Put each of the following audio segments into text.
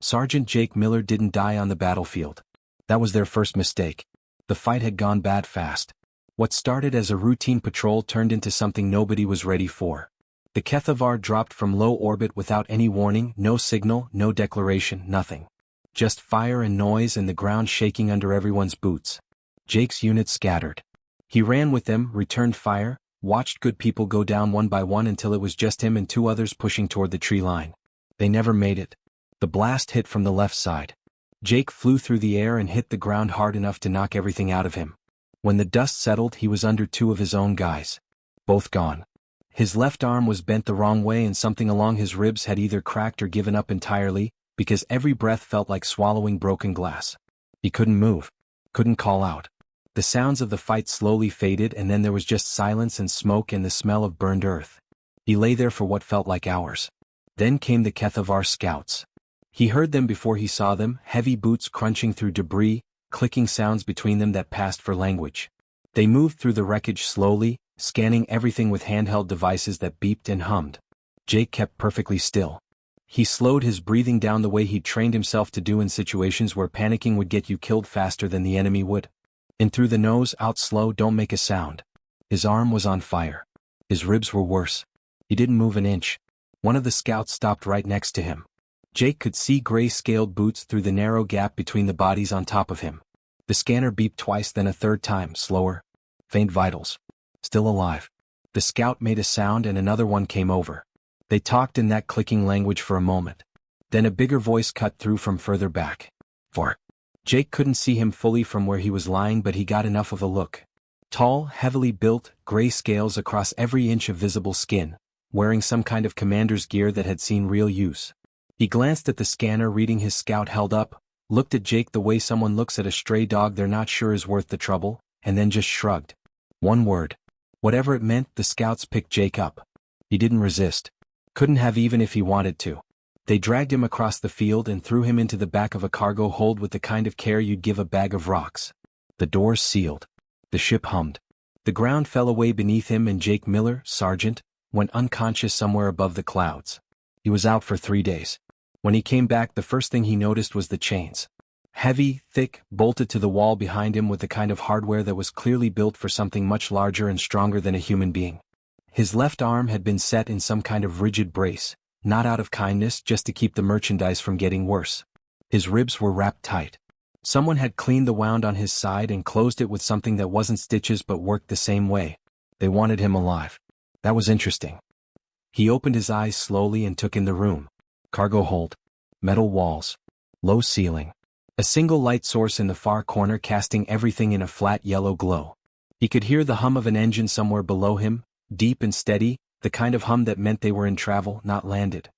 Sergeant Jake Miller didn't die on the battlefield. That was their first mistake. The fight had gone bad fast. What started as a routine patrol turned into something nobody was ready for. The HFY dropped from low orbit without any warning, no signal, no declaration, nothing. Just fire and noise and the ground shaking under everyone's boots. Jake's unit scattered. He ran with them, returned fire, watched good people go down one by one until it was just him and two others pushing toward the tree line. They never made it. The blast hit from the left side. Jake flew through the air and hit the ground hard enough to knock everything out of him. When the dust settled, he was under two of his own guys. Both gone. His left arm was bent the wrong way and something along his ribs had either cracked or given up entirely, because every breath felt like swallowing broken glass. He couldn't move. Couldn't call out. The sounds of the fight slowly faded and then there was just silence and smoke and the smell of burned earth. He lay there for what felt like hours. Then came the HFY scouts. He heard them before he saw them, heavy boots crunching through debris, clicking sounds between them that passed for language. They moved through the wreckage slowly, scanning everything with handheld devices that beeped and hummed. Jake kept perfectly still. He slowed his breathing down the way he'd trained himself to do in situations where panicking would get you killed faster than the enemy would. In through the nose, out slow, don't make a sound. His arm was on fire. His ribs were worse. He didn't move an inch. One of the scouts stopped right next to him. Jake could see gray-scaled boots through the narrow gap between the bodies on top of him. The scanner beeped twice, then a third time, slower. Faint vitals. Still alive. The scout made a sound and another one came over. They talked in that clicking language for a moment. Then a bigger voice cut through from further back. For. Jake couldn't see him fully from where he was lying, but he got enough of a look. Tall, heavily built, gray scales across every inch of visible skin, wearing some kind of commander's gear that had seen real use. He glanced at the scanner reading his scout held up, looked at Jake the way someone looks at a stray dog they're not sure is worth the trouble, and then just shrugged. One word. Whatever it meant, the scouts picked Jake up. He didn't resist. Couldn't have even if he wanted to. They dragged him across the field and threw him into the back of a cargo hold with the kind of care you'd give a bag of rocks. The doors sealed. The ship hummed. The ground fell away beneath him and Jake Miller, Sergeant, went unconscious somewhere above the clouds. He was out for 3 days. When he came back, the first thing he noticed was the chains. Heavy, thick, bolted to the wall behind him with the kind of hardware that was clearly built for something much larger and stronger than a human being. His left arm had been set in some kind of rigid brace, not out of kindness, just to keep the merchandise from getting worse. His ribs were wrapped tight. Someone had cleaned the wound on his side and closed it with something that wasn't stitches but worked the same way. They wanted him alive. That was interesting. He opened his eyes slowly and took in the room. Cargo hold. Metal walls. Low ceiling. A single light source in the far corner casting everything in a flat yellow glow. He could hear the hum of an engine somewhere below him, deep and steady, the kind of hum that meant they were in travel, not landed.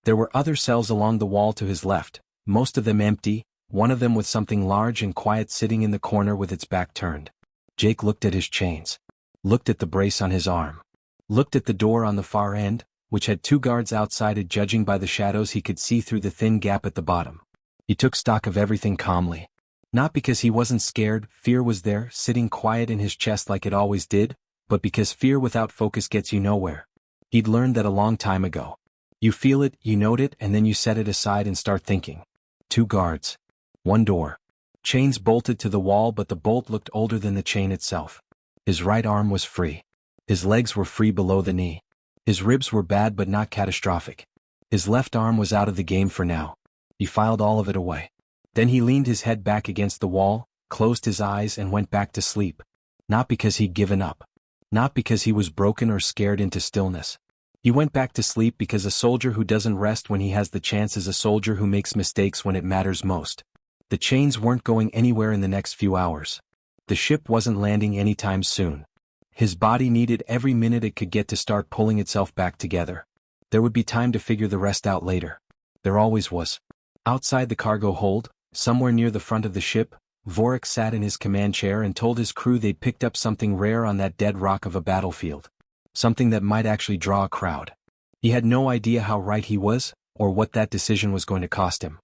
There were other cells along the wall to his left, most of them empty, one of them with something large and quiet sitting in the corner with its back turned. Jake looked at his chains. Looked at the brace on his arm. Looked at the door on the far end, which had 2 guards outside it. Judging by the shadows he could see through the thin gap at the bottom. He took stock of everything calmly. Not because he wasn't scared, fear was there, sitting quiet in his chest like it always did, but because fear without focus gets you nowhere. He'd learned that a long time ago. You feel it, you note it, and then you set it aside and start thinking. 2 guards. 1 door. Chains bolted to the wall, but the bolt looked older than the chain itself. His right arm was free. His legs were free below the knee. His ribs were bad but not catastrophic. His left arm was out of the game for now. He filed all of it away. Then he leaned his head back against the wall, closed his eyes and went back to sleep. Not because he'd given up. Not because he was broken or scared into stillness. He went back to sleep because a soldier who doesn't rest when he has the chance is a soldier who makes mistakes when it matters most. The chains weren't going anywhere in the next few hours. The ship wasn't landing anytime soon. His body needed every minute it could get to start pulling itself back together. There would be time to figure the rest out later. There always was. Outside the cargo hold, somewhere near the front of the ship, Vorik sat in his command chair and told his crew they'd picked up something rare on that dead rock of a battlefield. Something that might actually draw a crowd. He had no idea how right he was, or what that decision was going to cost him.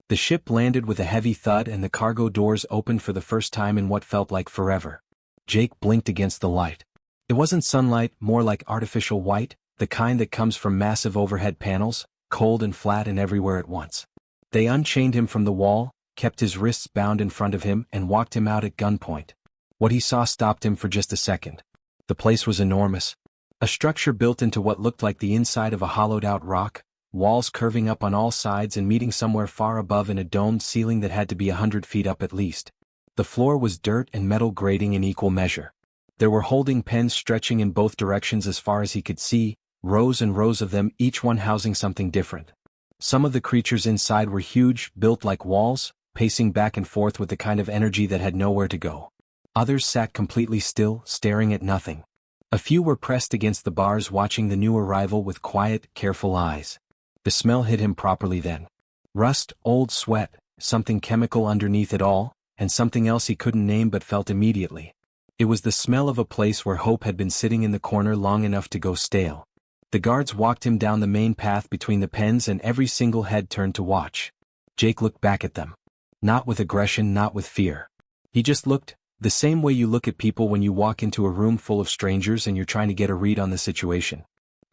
The ship landed with a heavy thud and the cargo doors opened for the first time in what felt like forever. Jake blinked against the light. It wasn't sunlight, more like artificial white, the kind that comes from massive overhead panels, cold and flat and everywhere at once. They unchained him from the wall, kept his wrists bound in front of him and walked him out at gunpoint. What he saw stopped him for just a second. The place was enormous. A structure built into what looked like the inside of a hollowed-out rock, walls curving up on all sides and meeting somewhere far above in a domed ceiling that had to be 100 feet up at least. The floor was dirt and metal grating in equal measure. There were holding pens stretching in both directions as far as he could see, rows and rows of them, each one housing something different. Some of the creatures inside were huge, built like walls, pacing back and forth with the kind of energy that had nowhere to go. Others sat completely still, staring at nothing. A few were pressed against the bars watching the new arrival with quiet, careful eyes. The smell hit him properly then. Rust, old sweat, something chemical underneath it all, and something else he couldn't name but felt immediately. It was the smell of a place where hope had been sitting in the corner long enough to go stale. The guards walked him down the main path between the pens and every single head turned to watch. Jake looked back at them. Not with aggression, not with fear. He just looked, the same way you look at people when you walk into a room full of strangers and you're trying to get a read on the situation.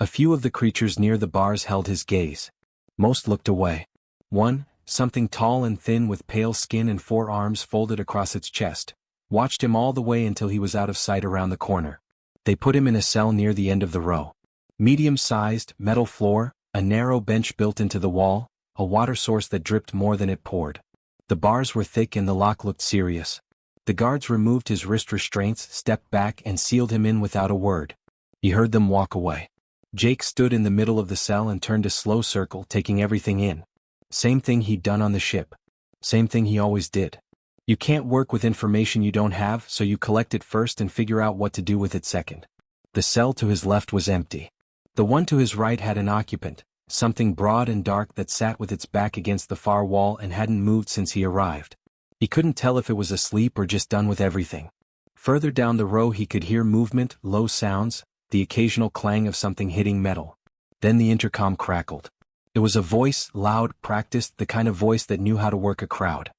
A few of the creatures near the bars held his gaze. Most looked away. One, something tall and thin with pale skin and 4 arms folded across its chest, watched him all the way until he was out of sight around the corner. They put him in a cell near the end of the row. Medium-sized, metal floor, a narrow bench built into the wall, a water source that dripped more than it poured. The bars were thick and the lock looked serious. The guards removed his wrist restraints, stepped back and sealed him in without a word. He heard them walk away. Jake stood in the middle of the cell and turned a slow circle, taking everything in. Same thing he'd done on the ship. Same thing he always did. You can't work with information you don't have, so you collect it first and figure out what to do with it second. The cell to his left was empty. The one to his right had an occupant, something broad and dark that sat with its back against the far wall and hadn't moved since he arrived. He couldn't tell if it was asleep or just done with everything. Further down the row he could hear movement, low sounds, the occasional clang of something hitting metal. Then the intercom crackled. It was a voice, loud, practiced, the kind of voice that knew how to work a crowd.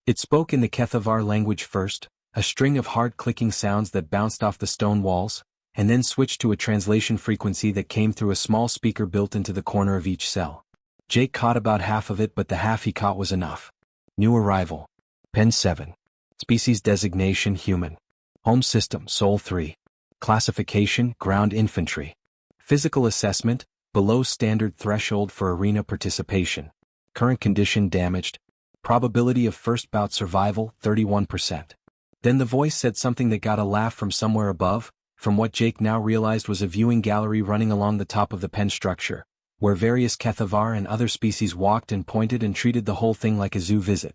It spoke in the Kethavar language first, a string of hard clicking sounds that bounced off the stone walls, and then switched to a translation frequency that came through a small speaker built into the corner of each cell. Jake caught about half of it, but the half he caught was enough. New arrival. Pen 7. Species designation human. Home system Sol 3. Classification ground infantry. Physical assessment below standard threshold for arena participation. Current condition damaged. Probability of first bout survival 31%. Then the voice said something that got a laugh from somewhere above, from what Jake now realized was a viewing gallery running along the top of the pen structure, where various Kethavar and other species walked and pointed and treated the whole thing like a zoo visit.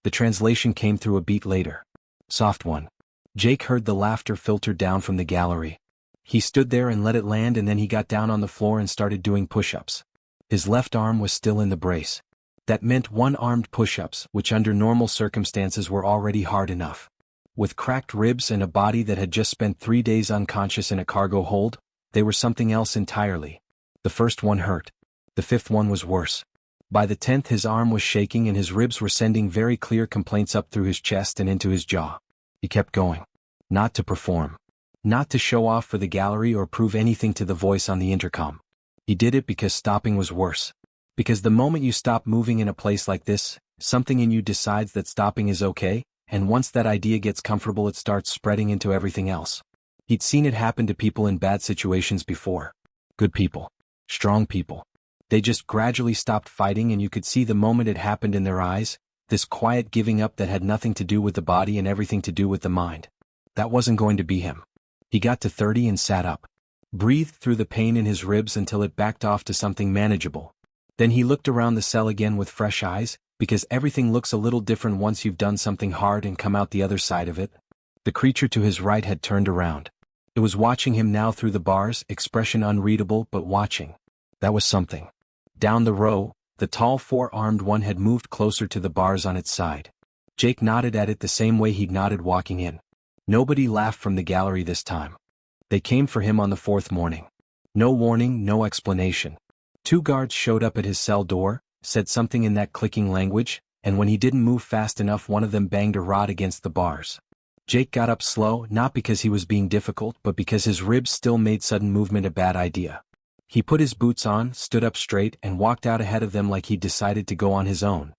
The translation came through a beat later. Soft one. Jake heard the laughter filter down from the gallery. He stood there and let it land, and then he got down on the floor and started doing push-ups. His left arm was still in the brace. That meant one-armed push-ups, which under normal circumstances were already hard enough. With cracked ribs and a body that had just spent 3 days unconscious in a cargo hold, they were something else entirely. The first one hurt. The 5th one was worse. By the 10th his arm was shaking and his ribs were sending very clear complaints up through his chest and into his jaw. He kept going. Not to perform. Not to show off for the gallery or prove anything to the voice on the intercom. He did it because stopping was worse. Because the moment you stop moving in a place like this, something in you decides that stopping is okay, and once that idea gets comfortable it starts spreading into everything else. He'd seen it happen to people in bad situations before. Good people. Strong people. They just gradually stopped fighting and you could see the moment it happened in their eyes, this quiet giving up that had nothing to do with the body and everything to do with the mind. That wasn't going to be him. He got to 30 and sat up. Breathed through the pain in his ribs until it backed off to something manageable. Then he looked around the cell again with fresh eyes, because everything looks a little different once you've done something hard and come out the other side of it. The creature to his right had turned around. It was watching him now through the bars, expression unreadable but watching. That was something. Down the row, the tall 4-armed one had moved closer to the bars on its side. Jake nodded at it the same way he'd nodded walking in. Nobody laughed from the gallery this time. They came for him on the 4th morning. No warning, no explanation. 2 guards showed up at his cell door, said something in that clicking language, and when he didn't move fast enough one of them banged a rod against the bars. Jake got up slow, not because he was being difficult but because his ribs still made sudden movement a bad idea. He put his boots on, stood up straight and walked out ahead of them like he'd decided to go on his own,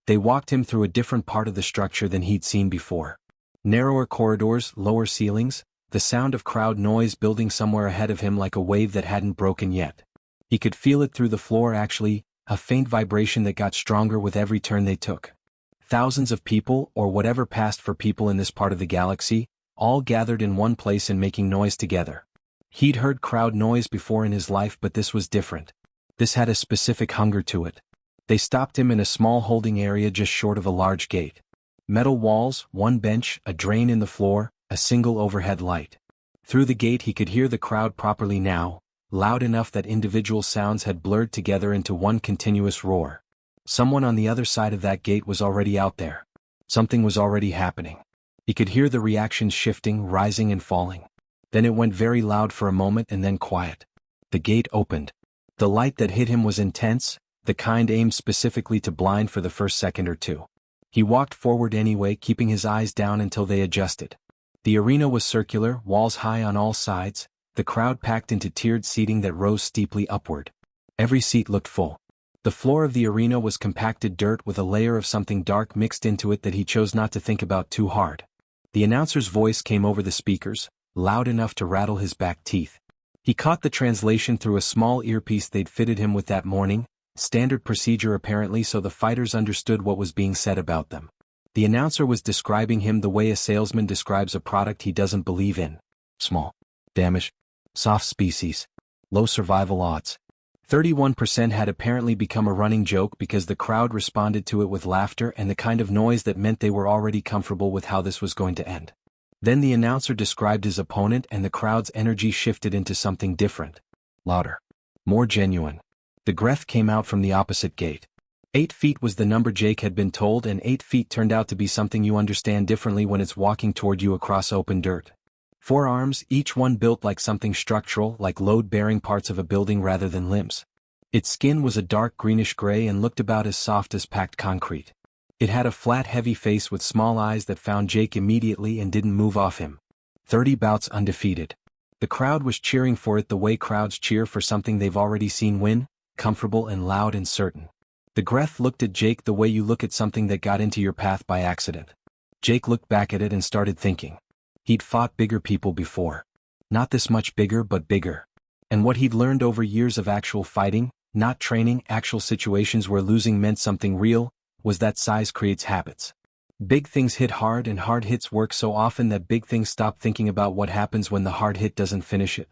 They walked him through a different part of the structure than he'd seen before. Narrower corridors, lower ceilings, the sound of crowd noise building somewhere ahead of him like a wave that hadn't broken yet. He could feel it through the floor actually, a faint vibration that got stronger with every turn they took. Thousands of people, or whatever passed for people in this part of the galaxy, all gathered in one place and making noise together. He'd heard crowd noise before in his life, but this was different. This had a specific hunger to it. They stopped him in a small holding area just short of a large gate. Metal walls, one bench, a drain in the floor, a single overhead light. Through the gate he could hear the crowd properly now, loud enough that individual sounds had blurred together into one continuous roar. Someone on the other side of that gate was already out there. Something was already happening. He could hear the reactions shifting, rising and falling. Then it went very loud for a moment and then quiet. The gate opened. The light that hit him was intense, the kind aimed specifically to blind for the first second or two. He walked forward anyway, keeping his eyes down until they adjusted. The arena was circular, walls high on all sides, the crowd packed into tiered seating that rose steeply upward. Every seat looked full. The floor of the arena was compacted dirt with a layer of something dark mixed into it that he chose not to think about too hard. The announcer's voice came over the speakers, loud enough to rattle his back teeth. He caught the translation through a small earpiece they'd fitted him with that morning, standard procedure apparently, so the fighters understood what was being said about them. The announcer was describing him the way a salesman describes a product he doesn't believe in. Small damage, soft species, low survival odds. 31% had apparently become a running joke because the crowd responded to it with laughter and the kind of noise that meant they were already comfortable with how this was going to end. Then the announcer described his opponent and the crowd's energy shifted into something different. Louder. More genuine. The Greth came out from the opposite gate. 8 feet was the number Jake had been told, and 8 feet turned out to be something you understand differently when it's walking toward you across open dirt. 4 arms, each one built like something structural, like load-bearing parts of a building rather than limbs. Its skin was a dark greenish-gray and looked about as soft as packed concrete. It had a flat, heavy face with small eyes that found Jake immediately and didn't move off him. 30 bouts undefeated. The crowd was cheering for it the way crowds cheer for something they've already seen win, comfortable and loud and certain. The Greth looked at Jake the way you look at something that got into your path by accident. Jake looked back at it and started thinking. He'd fought bigger people before. Not this much bigger, but bigger. And what he'd learned over years of actual fighting, not training, actual situations where losing meant something real, was that size creates habits. Big things hit hard, and hard hits work so often that big things stop thinking about what happens when the hard hit doesn't finish it.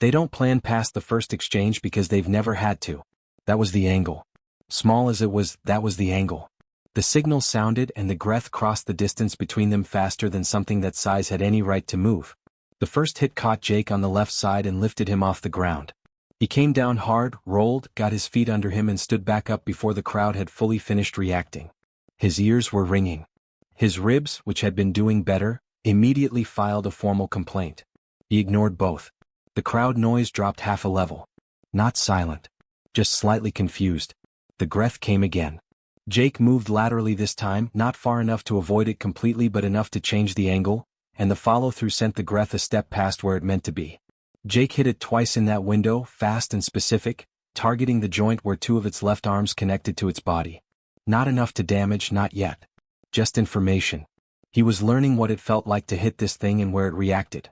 They don't plan past the first exchange because they've never had to. That was the angle. Small as it was, that was the angle. The signal sounded and the Greth crossed the distance between them faster than something that size had any right to move. The first hit caught Jake on the left side and lifted him off the ground. He came down hard, rolled, got his feet under him and stood back up before the crowd had fully finished reacting. His ears were ringing. His ribs, which had been doing better, immediately filed a formal complaint. He ignored both. The crowd noise dropped half a level. Not silent. Just slightly confused. The Greth came again. Jake moved laterally this time, not far enough to avoid it completely but enough to change the angle, and the follow-through sent the Greth a step past where it meant to be. Jake hit it twice in that window, fast and specific, targeting the joint where 2 of its left arms connected to its body. Not enough to damage, not yet. Just information. He was learning what it felt like to hit this thing and where it reacted.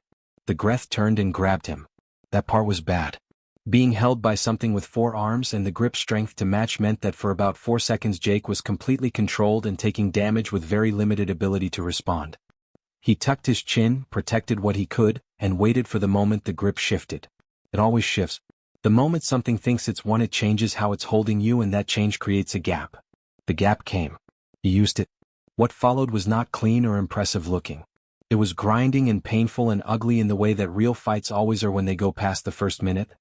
The Greth turned and grabbed him. That part was bad. Being held by something with 4 arms and the grip strength to match meant that for about 4 seconds Jake was completely controlled and taking damage with very limited ability to respond. He tucked his chin, protected what he could, and waited for the moment the grip shifted. It always shifts. The moment something thinks it's won, it changes how it's holding you, and that change creates a gap. The gap came. He used it. What followed was not clean or impressive looking. It was grinding and painful and ugly in the way that real fights always are when they go past the first minute.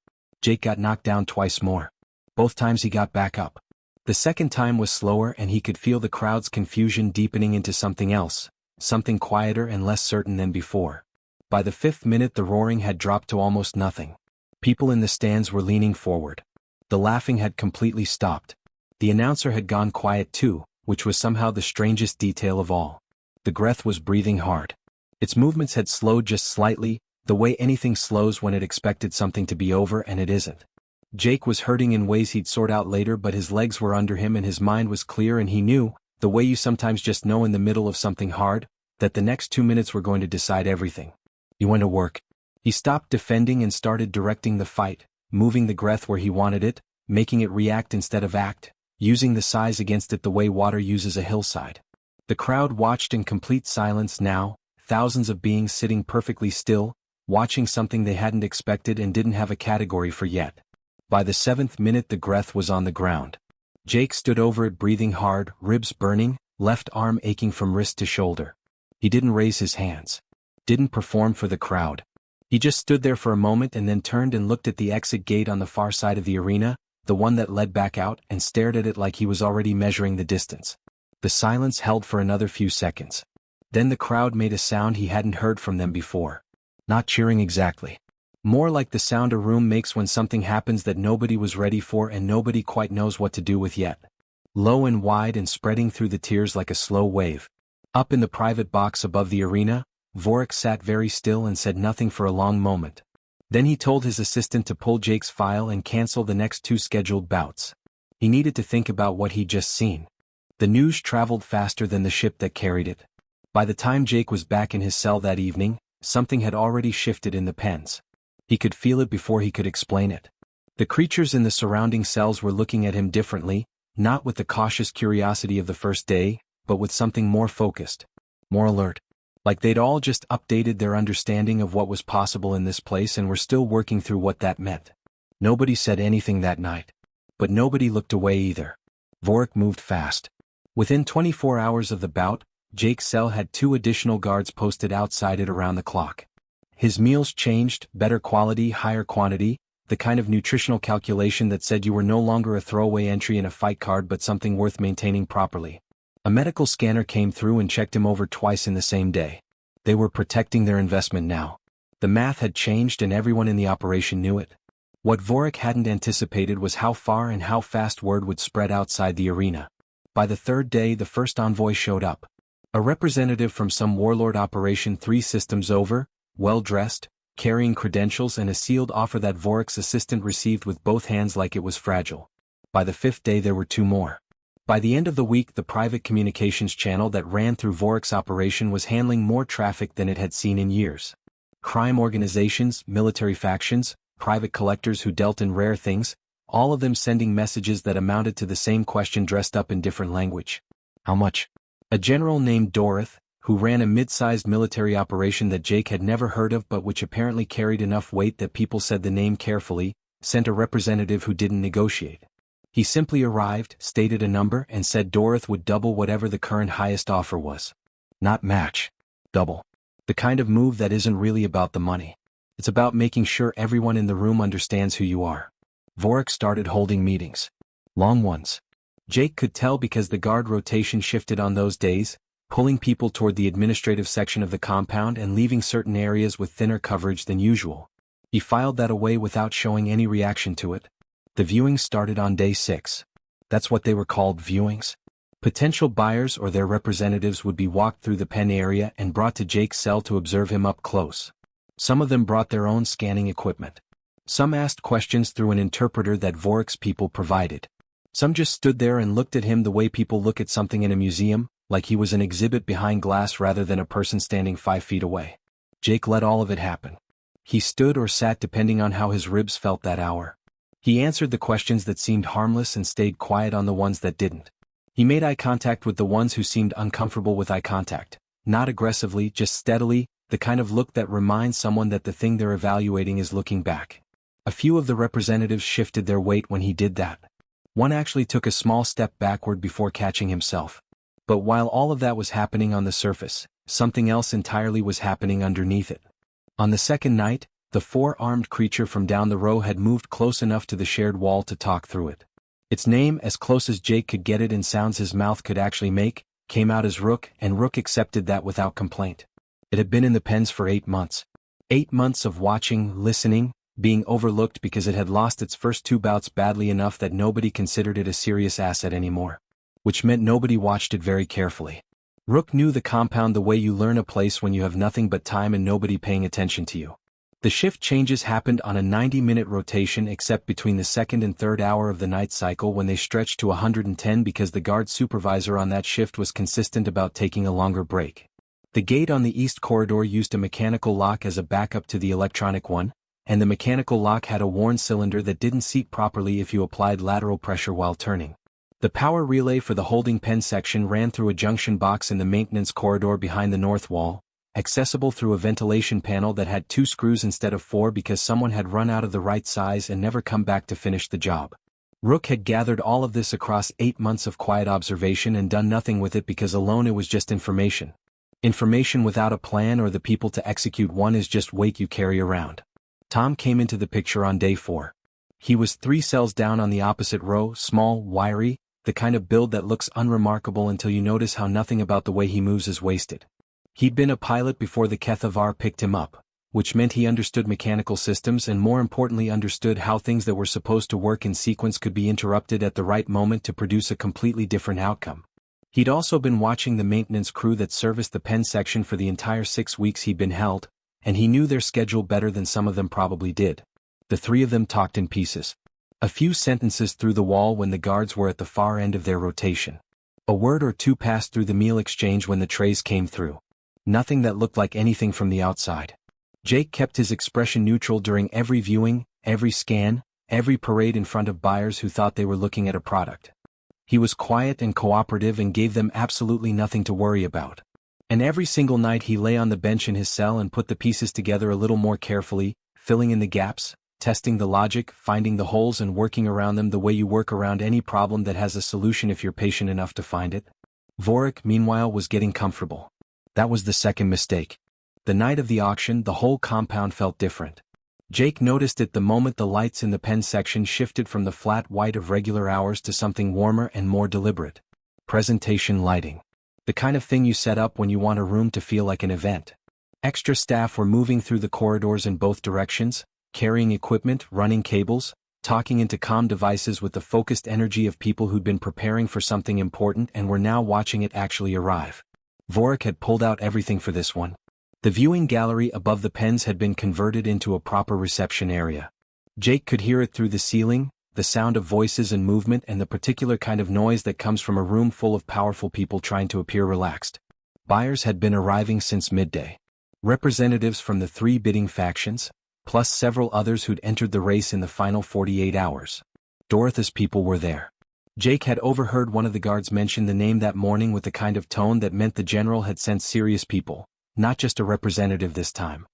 Jake got knocked down twice more. Both times he got back up. The second time was slower and he could feel the crowd's confusion deepening into something else, something quieter and less certain than before. By the 5th minute the roaring had dropped to almost nothing. People in the stands were leaning forward. The laughing had completely stopped. The announcer had gone quiet too, which was somehow the strangest detail of all. The Greth was breathing hard. Its movements had slowed just slightly, the way anything slows when it expected something to be over and it isn't. Jake was hurting in ways he'd sort out later, but his legs were under him and his mind was clear, and he knew, The way you sometimes just know in the middle of something hard, that the next 2 minutes were going to decide everything. He went to work. He stopped defending and started directing the fight, moving the Greth where he wanted it, making it react instead of act, using the size against it the way water uses a hillside. The crowd watched in complete silence now, thousands of beings sitting perfectly still, watching something they hadn't expected and didn't have a category for yet. By the 7th minute the Greth was on the ground. Jake stood over it breathing hard, ribs burning, left arm aching from wrist to shoulder. He didn't raise his hands. Didn't perform for the crowd. He just stood there for a moment and then turned and looked at the exit gate on the far side of the arena, the one that led back out, and stared at it like he was already measuring the distance. The silence held for another few seconds. Then the crowd made a sound he hadn't heard from them before. Not cheering exactly. More like the sound a room makes when something happens that nobody was ready for and nobody quite knows what to do with yet. Low and wide and spreading through the tiers like a slow wave. Up in the private box above the arena, Vorik sat very still and said nothing for a long moment. Then he told his assistant to pull Jake's file and cancel the next 2 scheduled bouts. He needed to think about what he'd just seen. The news traveled faster than the ship that carried it. By the time Jake was back in his cell that evening, something had already shifted in the pens. He could feel it before he could explain it. The creatures in the surrounding cells were looking at him differently, not with the cautious curiosity of the first day, but with something more focused, more alert. Like they'd all just updated their understanding of what was possible in this place and were still working through what that meant. Nobody said anything that night. But nobody looked away either. Vorik moved fast. Within 24 hours of the bout, Jake's cell had 2 additional guards posted outside it around the clock. His meals changed, better quality, higher quantity, the kind of nutritional calculation that said you were no longer a throwaway entry in a fight card but something worth maintaining properly. A medical scanner came through and checked him over twice in the same day. They were protecting their investment now. The math had changed and everyone in the operation knew it. What Vorik hadn't anticipated was how far and how fast word would spread outside the arena. By the 3rd day the first envoy showed up. A representative from some warlord operation 3 systems over, well-dressed, carrying credentials and a sealed offer that Vorik's assistant received with both hands like it was fragile. By the 5th day there were 2 more. By the end of the week the private communications channel that ran through Vorik's operation was handling more traffic than it had seen in years. Crime organizations, military factions, private collectors who dealt in rare things, all of them sending messages that amounted to the same question dressed up in different language. How much? A general named Dorith, who ran a mid-sized military operation that Jake had never heard of but which apparently carried enough weight that people said the name carefully, sent a representative who didn't negotiate. He simply arrived, stated a number and said Dorith would double whatever the current highest offer was. Not match. Double. The kind of move that isn't really about the money. It's about making sure everyone in the room understands who you are. Vorik started holding meetings. Long ones. Jake could tell because the guard rotation shifted on those days, pulling people toward the administrative section of the compound and leaving certain areas with thinner coverage than usual. He filed that away without showing any reaction to it. The viewings started on day 6. That's what they were called, viewings. Potential buyers or their representatives would be walked through the pen area and brought to Jake's cell to observe him up close. Some of them brought their own scanning equipment. Some asked questions through an interpreter that Vorik's people provided. Some just stood there and looked at him the way people look at something in a museum, like he was an exhibit behind glass rather than a person standing 5 feet away. Jake let all of it happen. He stood or sat depending on how his ribs felt that hour. He answered the questions that seemed harmless and stayed quiet on the ones that didn't. He made eye contact with the ones who seemed uncomfortable with eye contact. Not aggressively, just steadily, the kind of look that reminds someone that the thing they're evaluating is looking back. A few of the representatives shifted their weight when he did that. One actually took a small step backward before catching himself. But while all of that was happening on the surface, something else entirely was happening underneath it. On the second night, the 4-armed creature from down the row had moved close enough to the shared wall to talk through it. Its name, as close as Jake could get it in sounds his mouth could actually make, came out as Rook, and Rook accepted that without complaint. It had been in the pens for 8 months. 8 months of watching, listening, being overlooked because it had lost its first 2 bouts badly enough that nobody considered it a serious asset anymore. Which meant nobody watched it very carefully. Rook knew the compound the way you learn a place when you have nothing but time and nobody paying attention to you. The shift changes happened on a 90-minute rotation except between the second and third hour of the night cycle when they stretched to 110 because the guard supervisor on that shift was consistent about taking a longer break. The gate on the east corridor used a mechanical lock as a backup to the electronic one, and the mechanical lock had a worn cylinder that didn't seat properly if you applied lateral pressure while turning. The power relay for the holding pen section ran through a junction box in the maintenance corridor behind the north wall, accessible through a ventilation panel that had 2 screws instead of 4 because someone had run out of the right size and never come back to finish the job. Rook had gathered all of this across 8 months of quiet observation and done nothing with it because alone it was just information. Information without a plan or the people to execute one is just weight you carry around. Tom came into the picture on day 4. He was 3 cells down on the opposite row, small, wiry, the kind of build that looks unremarkable until you notice how nothing about the way he moves is wasted. He'd been a pilot before the HFY picked him up, which meant he understood mechanical systems and more importantly understood how things that were supposed to work in sequence could be interrupted at the right moment to produce a completely different outcome. He'd also been watching the maintenance crew that serviced the pen section for the entire 6 weeks he'd been held, and he knew their schedule better than some of them probably did. The 3 of them talked in pieces. A few sentences through the wall when the guards were at the far end of their rotation. A word or 2 passed through the meal exchange when the trays came through. Nothing that looked like anything from the outside. Jake kept his expression neutral during every viewing, every scan, every parade in front of buyers who thought they were looking at a product. He was quiet and cooperative and gave them absolutely nothing to worry about. And every single night he lay on the bench in his cell and put the pieces together a little more carefully, filling in the gaps, testing the logic, finding the holes and working around them the way you work around any problem that has a solution if you're patient enough to find it. Vorik, meanwhile, was getting comfortable. That was the second mistake. The night of the auction, the whole compound felt different. Jake noticed it the moment the lights in the pen section shifted from the flat white of regular hours to something warmer and more deliberate. Presentation lighting. The kind of thing you set up when you want a room to feel like an event. Extra staff were moving through the corridors in both directions, carrying equipment, running cables, talking into comm devices with the focused energy of people who'd been preparing for something important and were now watching it actually arrive. Vorik had pulled out everything for this one. The viewing gallery above the pens had been converted into a proper reception area. Jake could hear it through the ceiling, the sound of voices and movement and the particular kind of noise that comes from a room full of powerful people trying to appear relaxed. Buyers had been arriving since midday. Representatives from the 3 bidding factions, plus several others who'd entered the race in the final 48 hours. Dorothy's people were there. Jake had overheard one of the guards mention the name that morning with the kind of tone that meant the general had sent serious people, not just a representative this time.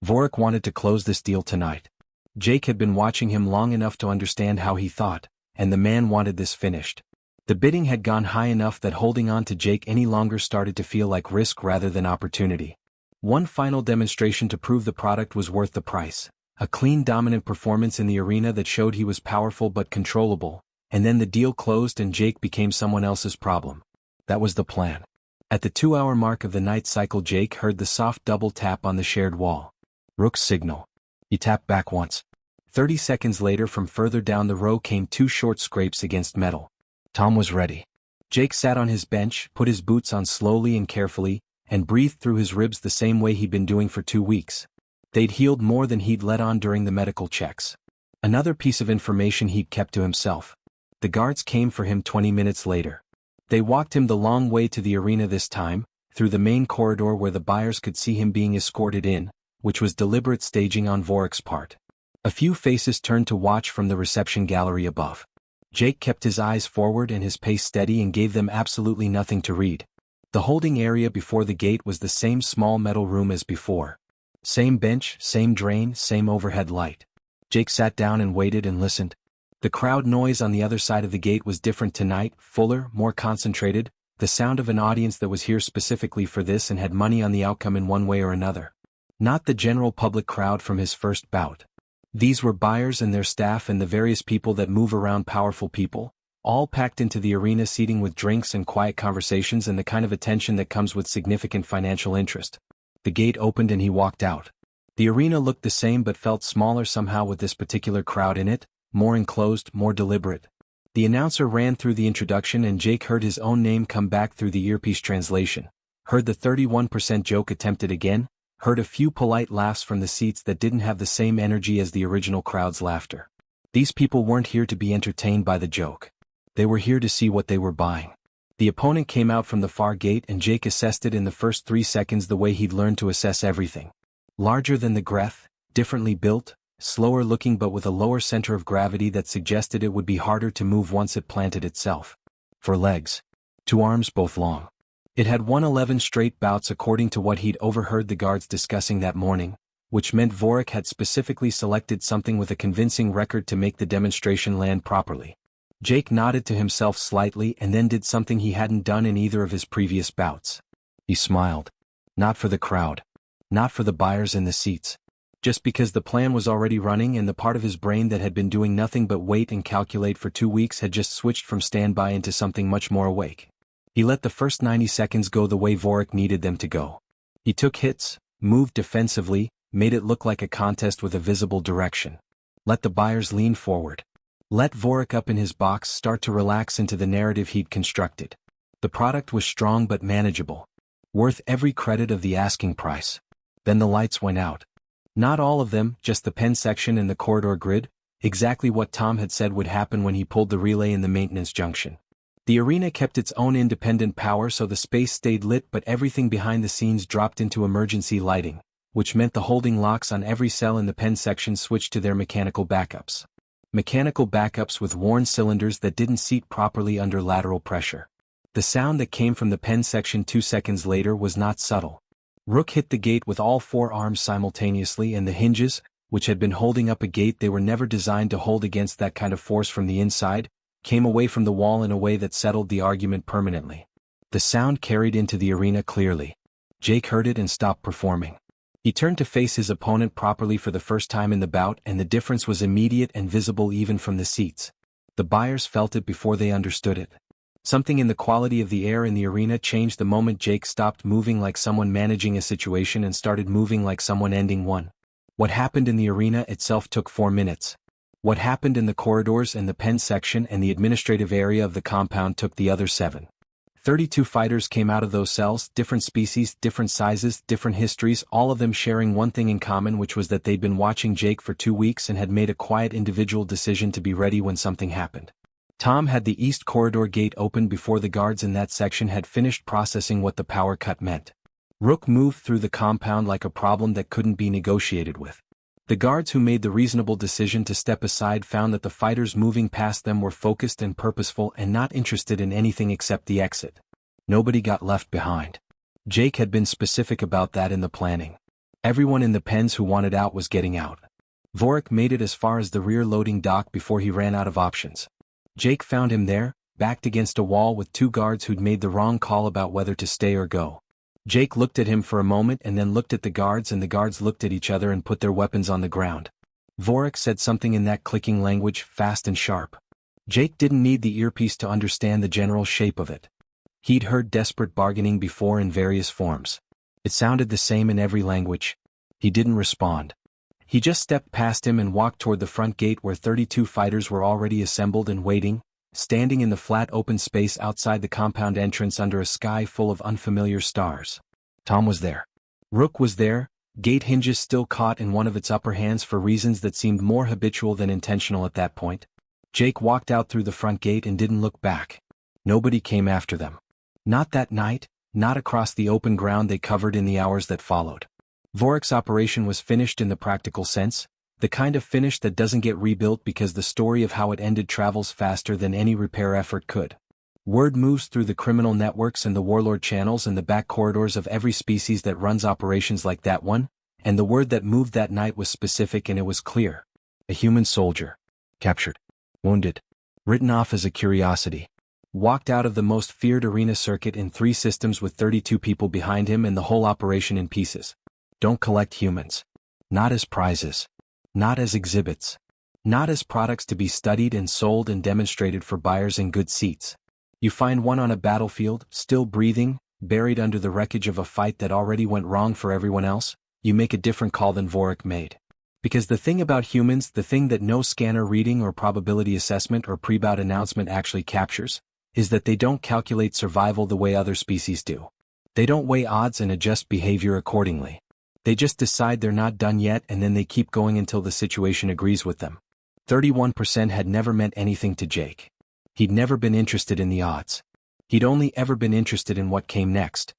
Vorik wanted to close this deal tonight. Jake had been watching him long enough to understand how he thought, and the man wanted this finished. The bidding had gone high enough that holding on to Jake any longer started to feel like risk rather than opportunity. One final demonstration to prove the product was worth the price. A clean dominant performance in the arena that showed he was powerful but controllable. And then the deal closed and Jake became someone else's problem. That was the plan. At the 2-hour mark of the night cycle, Jake heard the soft double tap on the shared wall. Rook's signal. He tapped back once. 30 seconds later from further down the row came 2 short scrapes against metal. Tom was ready. Jake sat on his bench, put his boots on slowly and carefully, and breathed through his ribs the same way he'd been doing for 2 weeks. They'd healed more than he'd let on during the medical checks. Another piece of information he'd kept to himself. The guards came for him 20 minutes later. They walked him the long way to the arena this time, through the main corridor where the buyers could see him being escorted in, which was deliberate staging on Vorik's part. A few faces turned to watch from the reception gallery above. Jake kept his eyes forward and his pace steady and gave them absolutely nothing to read. The holding area before the gate was the same small metal room as before. Same bench, same drain, same overhead light. Jake sat down and waited and listened. The crowd noise on the other side of the gate was different tonight, fuller, more concentrated, the sound of an audience that was here specifically for this and had money on the outcome in one way or another. Not the general public crowd from his first bout. These were buyers and their staff and the various people that move around powerful people, all packed into the arena seating with drinks and quiet conversations and the kind of attention that comes with significant financial interest. The gate opened and he walked out. The arena looked the same but felt smaller somehow with this particular crowd in it, more enclosed, more deliberate. The announcer ran through the introduction and Jake heard his own name come back through the earpiece translation. Heard the 31% joke attempted again, heard a few polite laughs from the seats that didn't have the same energy as the original crowd's laughter. These people weren't here to be entertained by the joke. They were here to see what they were buying. The opponent came out from the far gate and Jake assessed it in the first 3 seconds the way he'd learned to assess everything. Larger than the Greth, differently built, slower looking but with a lower center of gravity that suggested it would be harder to move once it planted itself. 4 legs. 2 arms both long. It had won 11 straight bouts according to what he'd overheard the guards discussing that morning, which meant Vorik had specifically selected something with a convincing record to make the demonstration land properly. Jake nodded to himself slightly and then did something he hadn't done in either of his previous bouts. He smiled. Not for the crowd. Not for the buyers in the seats. Just because the plan was already running and the part of his brain that had been doing nothing but wait and calculate for 2 weeks had just switched from standby into something much more awake. He let the first 90 seconds go the way Vorik needed them to go. He took hits, moved defensively, made it look like a contest with a visible direction. Let the buyers lean forward. Let Vorik up in his box start to relax into the narrative he'd constructed. The product was strong but manageable. Worth every credit of the asking price. Then the lights went out. Not all of them, just the pen section and the corridor grid, exactly what Tom had said would happen when he pulled the relay in the maintenance junction. The arena kept its own independent power so the space stayed lit but everything behind the scenes dropped into emergency lighting, which meant the holding locks on every cell in the pen section switched to their mechanical backups. Mechanical backups with worn cylinders that didn't seat properly under lateral pressure. The sound that came from the pen section 2 seconds later was not subtle. Rook hit the gate with all 4 arms simultaneously and the hinges, which had been holding up a gate they were never designed to hold against that kind of force from the inside, came away from the wall in a way that settled the argument permanently. The sound carried into the arena clearly. Jake heard it and stopped performing. He turned to face his opponent properly for the first time in the bout and the difference was immediate and visible even from the seats. The buyers felt it before they understood it. Something in the quality of the air in the arena changed the moment Jake stopped moving like someone managing a situation and started moving like someone ending one. What happened in the arena itself took 4 minutes. What happened in the corridors and the pen section and the administrative area of the compound took the other 7. 32 fighters came out of those cells, different species, different sizes, different histories, all of them sharing one thing in common, which was that they'd been watching Jake for 2 weeks and had made a quiet individual decision to be ready when something happened. Tom had the east corridor gate open before the guards in that section had finished processing what the power cut meant. Rook moved through the compound like a problem that couldn't be negotiated with. The guards who made the reasonable decision to step aside found that the fighters moving past them were focused and purposeful and not interested in anything except the exit. Nobody got left behind. Jake had been specific about that in the planning. Everyone in the pens who wanted out was getting out. Vorik made it as far as the rear loading dock before he ran out of options. Jake found him there, backed against a wall with 2 guards who'd made the wrong call about whether to stay or go. Jake looked at him for a moment and then looked at the guards and the guards looked at each other and put their weapons on the ground. Vorik said something in that clicking language, fast and sharp. Jake didn't need the earpiece to understand the general shape of it. He'd heard desperate bargaining before in various forms. It sounded the same in every language. He didn't respond. He just stepped past him and walked toward the front gate where 32 fighters were already assembled and waiting, standing in the flat open space outside the compound entrance under a sky full of unfamiliar stars. Tom was there. Rook was there, gate hinges still caught in one of its upper hands for reasons that seemed more habitual than intentional at that point. Jake walked out through the front gate and didn't look back. Nobody came after them. Not that night, not across the open ground they covered in the hours that followed. Vorik's operation was finished in the practical sense, the kind of finish that doesn't get rebuilt because the story of how it ended travels faster than any repair effort could. Word moves through the criminal networks and the warlord channels and the back corridors of every species that runs operations like that one, and the word that moved that night was specific and it was clear. A human soldier. Captured. Wounded. Written off as a curiosity. Walked out of the most feared arena circuit in 3 systems with 32 people behind him and the whole operation in pieces. Don't collect humans. Not as prizes. Not as exhibits. Not as products to be studied and sold and demonstrated for buyers in good seats. You find one on a battlefield, still breathing, buried under the wreckage of a fight that already went wrong for everyone else, you make a different call than Vorik made. Because the thing about humans, the thing that no scanner reading or probability assessment or pre-bout announcement actually captures, is that they don't calculate survival the way other species do. They don't weigh odds and adjust behavior accordingly. They just decide they're not done yet and then they keep going until the situation agrees with them. 31% had never meant anything to Jake. He'd never been interested in the odds. He'd only ever been interested in what came next.